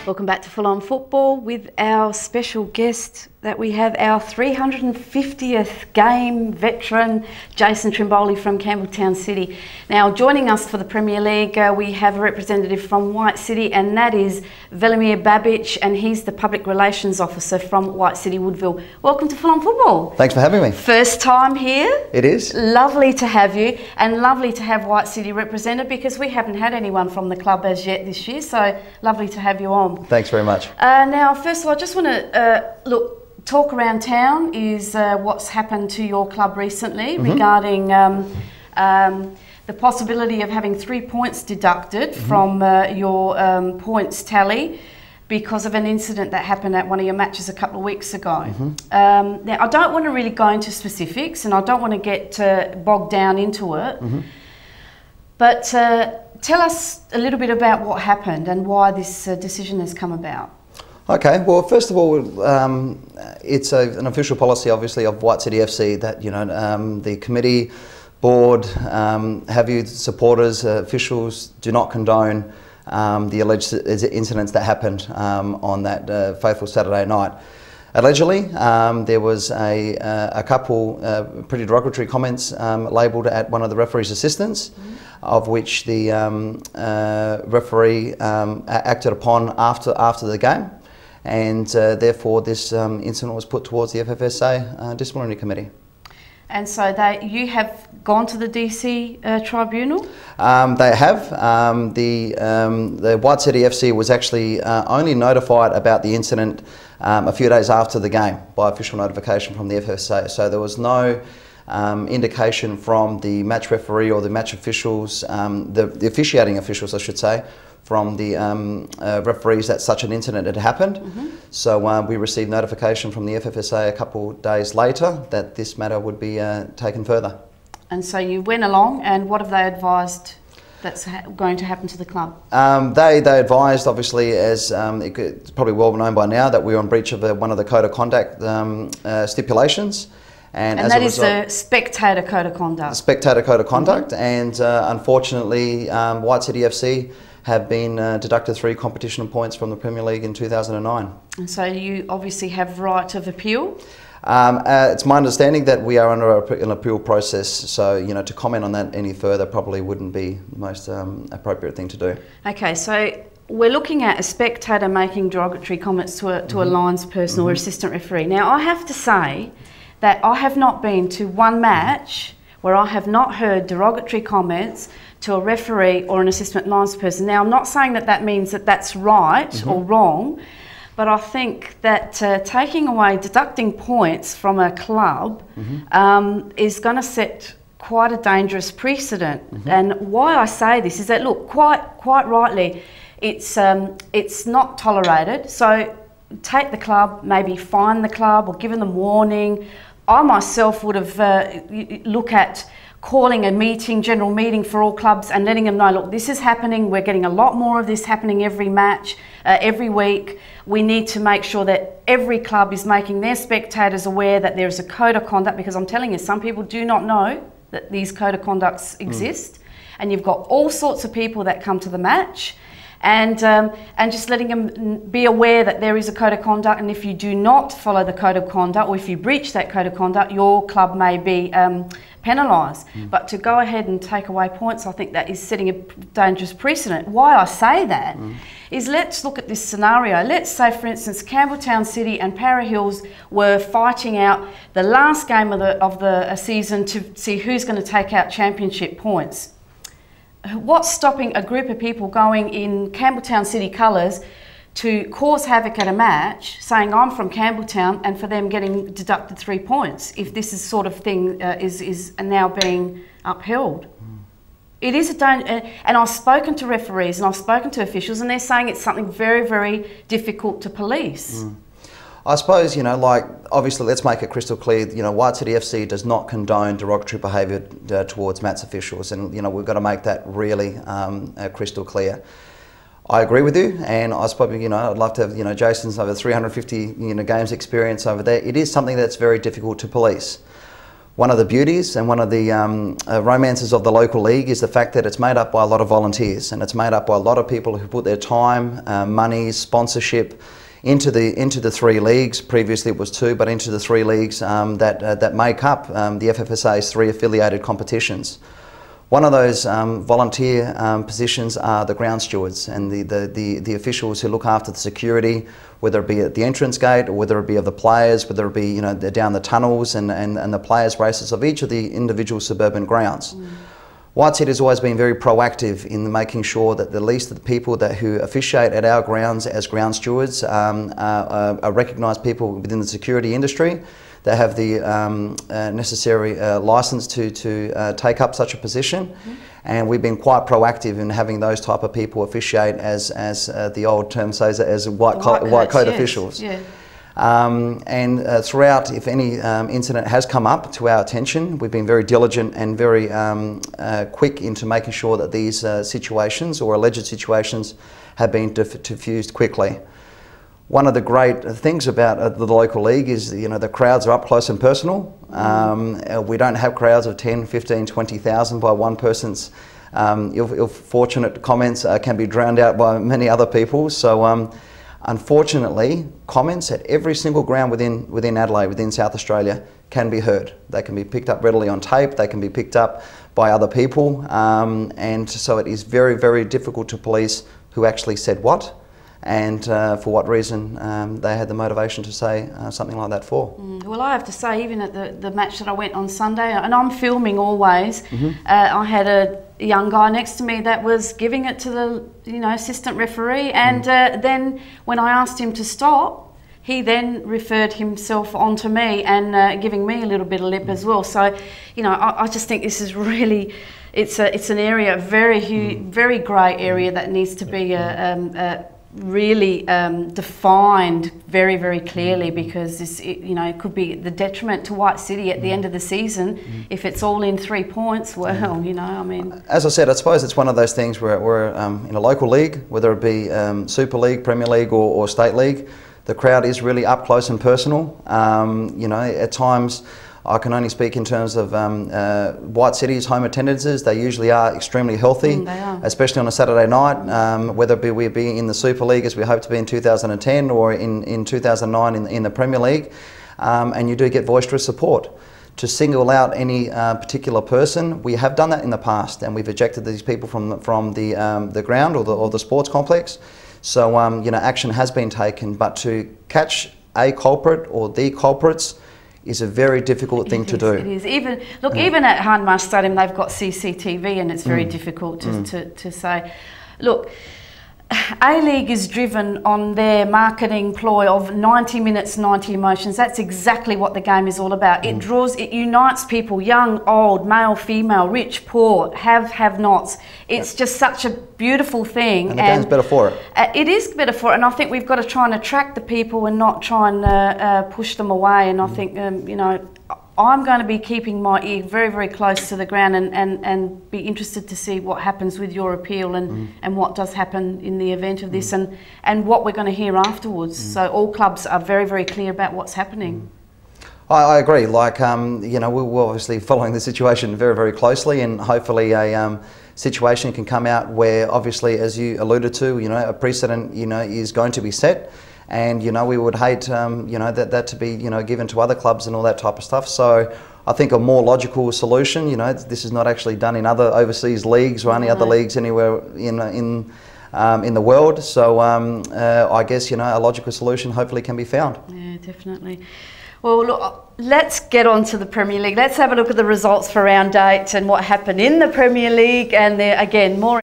Welcome back to Full On Football with our special guest that we have, our 350th game veteran, Jason Trimboli from Campbelltown City. Now, joining us for the Premier League, we have a representative from White City, and that is Velimir Babich, and he's the Public Relations Officer from White City, Woodville. Welcome to Full On Football. Thanks for having me. First time here. It is. Lovely to have you, and lovely to have White City represented, because we haven't had anyone from the club as yet this year, so lovely to have you on. Thanks very much. Now, first of all, I just want to talk around town is what's happened to your club recently regarding the possibility of having 3 points deducted from your points tally because of an incident that happened at one of your matches a couple of weeks ago. Now, I don't want to really go into specifics, and I don't want to get bogged down into it, but tell us a little bit about what happened and why this decision has come about. Okay, well, first of all, it's an official policy, obviously, of White City FC that, the committee, board, have you, supporters, officials do not condone the alleged incidents that happened on that fateful Saturday night. Allegedly, there was a couple pretty derogatory comments labelled at one of the referee's assistants, of which the referee acted upon after the game. And therefore this incident was put towards the FFSA disciplinary committee. And so you have gone to the DC tribunal? They have. The White City FC was actually only notified about the incident a few days after the game by official notification from the FFSA. So there was no indication from the match referee or the match officials, the officiating officials I should say, from the referees that such an incident had happened. So we received notification from the FFSA a couple of days later that this matter would be taken further. And so you went along, and what have they advised that's going to happen to the club? They advised, obviously, as it's probably well known by now, that we were in breach of one of the code of conduct stipulations. And that is the spectator code of conduct. The spectator code of conduct, and unfortunately White City FC have been deducted 3 competition points from the Premier League in 2009. And so you obviously have right of appeal? It's my understanding that we are under an appeal process, so to comment on that any further probably wouldn't be the most appropriate thing to do. Okay, so we're looking at a spectator making derogatory comments to a linesperson or assistant referee. Now, I have to say that I have not been to one match where I have not heard derogatory comments to a referee or an assistant linesperson. Now, I'm not saying that that means that that's right or wrong, but I think that deducting points from a club is going to set quite a dangerous precedent. And why I say this is that, look, quite rightly, it's not tolerated. So take the club, maybe fine the club or giving them warning. I myself would have look at calling a general meeting for all clubs and letting them know, look, this is happening. We're getting a lot more of this happening every match, every week. We need to make sure that every club is making their spectators aware that there is a code of conduct, because I'm telling you, some people do not know that these code of conducts exist. And you've got all sorts of people that come to the match, and just letting them be aware that there is a code of conduct, and if you do not follow the code of conduct, or if you breach that code of conduct, your club may be penalised. But to go ahead and take away points, I think that is setting a dangerous precedent. Why I say that is, let's look at this scenario. Let's say, for instance, Campbelltown City and Para Hills were fighting out the last game of the season to see who's going to take out championship points. What's stopping a group of people going in Campbelltown City colours to cause havoc at a match, saying I'm from Campbelltown, and for them getting deducted 3 points if this is sort of thing is now being upheld? It is a danger, and I've spoken to referees and I've spoken to officials, and they're saying it's something very, very difficult to police. I suppose, obviously, let's make it crystal clear, White City FC does not condone derogatory behaviour towards match officials, and, we've got to make that really crystal clear. I agree with you, and I suppose, I'd love to have, Jason's over 350, games experience over there. It is something that's very difficult to police. One of the beauties and one of the romances of the local league is the fact that it's made up by a lot of volunteers, and it's made up by a lot of people who put their time, money, sponsorship into the 3 leagues. Previously it was 2, but into the 3 leagues that make up the FFSA's 3 affiliated competitions. One of those volunteer positions are the ground stewards and the officials who look after the security, whether it be at the entrance gate or whether it be of the players, whether it be down the tunnels and the players' races of each of the individual suburban grounds. White City has always been very proactive in making sure that the least of the people who officiate at our grounds as ground stewards are recognised people within the security industry. They have the necessary licence to take up such a position, and we've been quite proactive in having those type of people officiate as the old term says, as white coat officials. Yeah. Throughout, if any incident has come up to our attention, we've been very diligent and very quick into making sure that these situations or alleged situations have been diffused quickly. One of the great things about the local league is, the crowds are up close and personal. We don't have crowds of 10, 15, 20,000 by one person's ill-fortunate comments can be drowned out by many other people. So unfortunately, comments at every single ground within Adelaide, within South Australia, can be heard. They can be picked up readily on tape, they can be picked up by other people, and so it is very, very difficult to police who actually said what, and for what reason they had the motivation to say something like that for. Well, I have to say, even at the match that I went on Sunday, and I'm filming always, I had a young guy next to me that was giving it to the assistant referee, and then when I asked him to stop, he then referred himself onto me and giving me a little bit of lip as well. So, I just think this is really, it's an area, very grey area that needs to be really defined very, very clearly, because this, it could be the detriment to White City at the end of the season if it's all in 3 points. Well, I mean, as I said, I suppose it's one of those things where we're in a local league, whether it be Super League, Premier League, or State League. The crowd is really up close and personal. At times, I can only speak in terms of White City's home attendances. They usually are extremely healthy, especially on a Saturday night, whether we be in the Super League as we hope to be in 2010 or in 2009 in the Premier League, and you do get boisterous support. To single out any particular person, we have done that in the past, and we've ejected these people from the ground or the sports complex. So action has been taken, but to catch a culprit or the culprits is a very difficult thing to do. It is. Even at Hindmarsh Stadium, they've got CCTV, and it's very difficult to say. Look, A-League is driven on their marketing ploy of 90 minutes, 90 emotions. That's exactly what the game is all about. It unites people, young, old, male, female, rich, poor, have-nots. It's just such a beautiful thing. And the game's better for it. It is better for it, and I think we've got to try and attract the people and not try and push them away. And I think, I'm going to be keeping my ear very, very close to the ground and be interested to see what happens with your appeal and what does happen in the event of this and what we're going to hear afterwards. So all clubs are very, very clear about what's happening. I agree. Like, we're obviously following the situation very, very closely, and hopefully a situation can come out where, obviously, as you alluded to, a precedent, is going to be set. And we would hate that to be given to other clubs and all that type of stuff. So I think a more logical solution, this is not actually done in other overseas leagues or any other leagues anywhere in the world. So I guess a logical solution hopefully can be found. Yeah, definitely. Well, look, let's get on to the Premier League. Let's have a look at the results for round 8 and what happened in the Premier League, and there again more